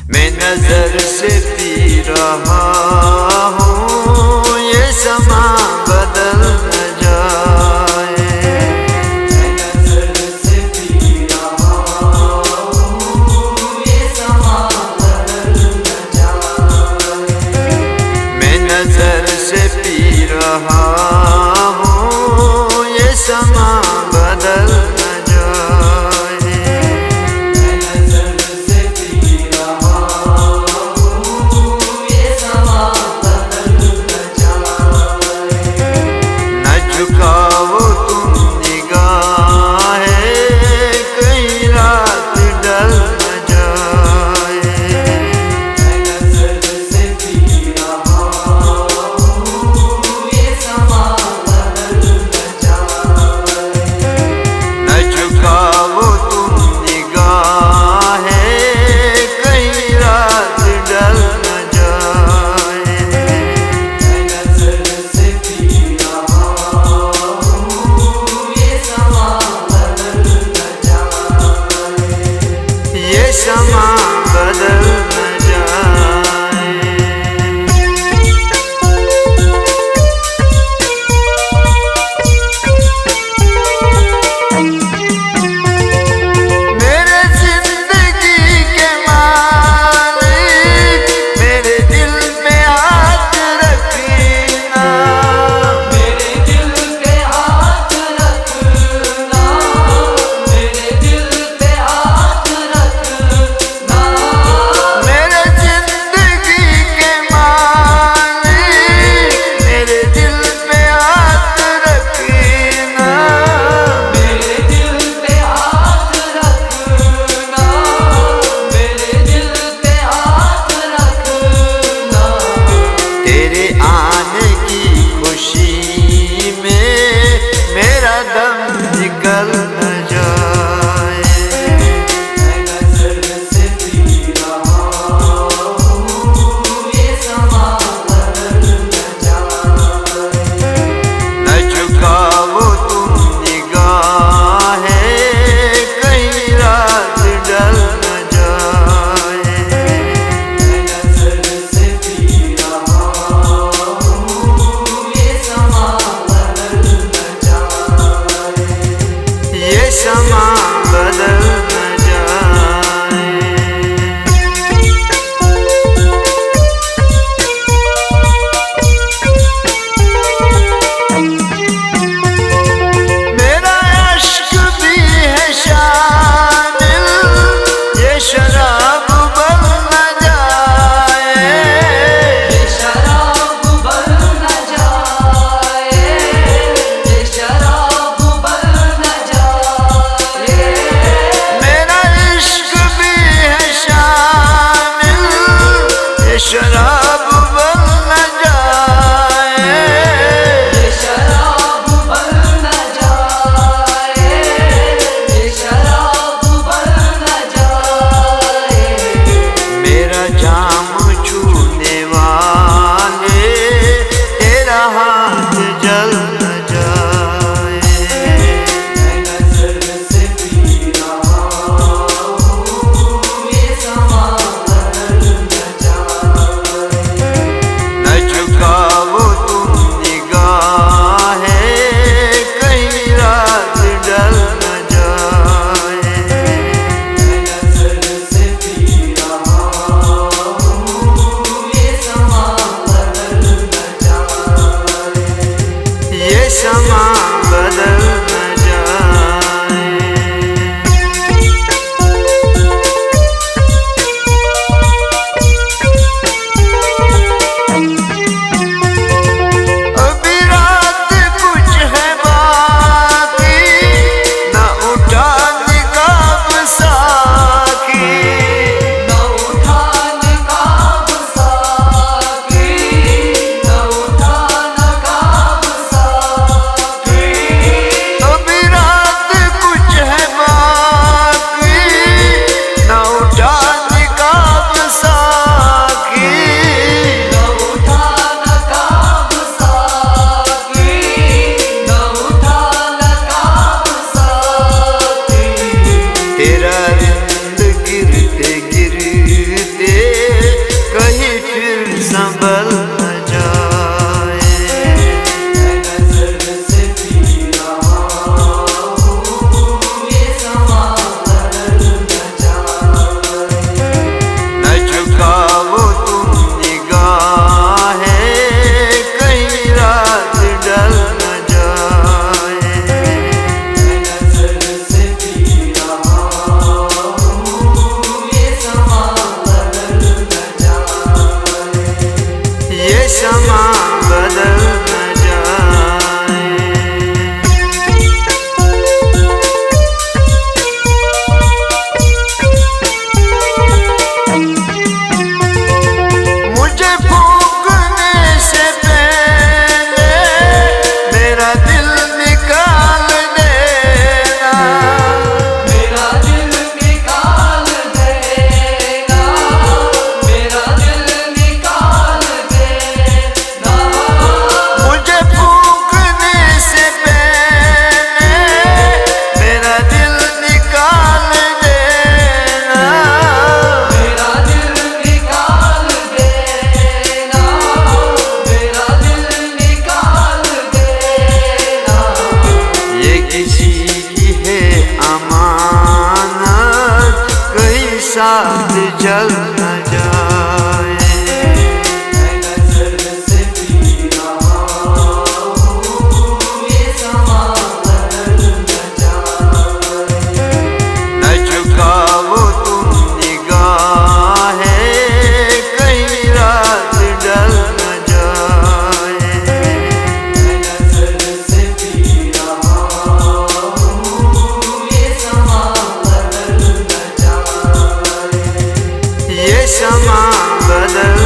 मैं नजर से पी रहा हूँ, ये समा बदल न जाए। मैं नजर से पी रहा हूँ, ये समा बदल न जाए। मैं नजर से पी रहा हूँ, ये समा बदल न जाए। मैं नजर से पी रहा हूँ, ये समा बदल न जाए। न झुकाओ तुम निगाहें, कहीं रात ढल न जाए। मैं नजर से पी रहा हूँ, ये समा बदल न जाए। न झुकाओ तुम निगाहें, कहीं रात ढल न जाए। मैं नजर से पी रहा हूँ, ये समा बदल न जाए। ये समा बदल न जाए। मेरे जिंदगी के मालिक, मेरे दिल में हाथ रखना। मेरे दिल पे हाथ रखना, मेरे दिल पे हाथ रखना, साथ जल न जाए। मैं नजर से पी रहा हूँ, ये समा बदल न जाए। न झुकाओ तुम निगाहें, कहीं रात डल न जाए। मैं नजर से पी रहा हूँ, ये समा बदल न जाए। ये समा बदल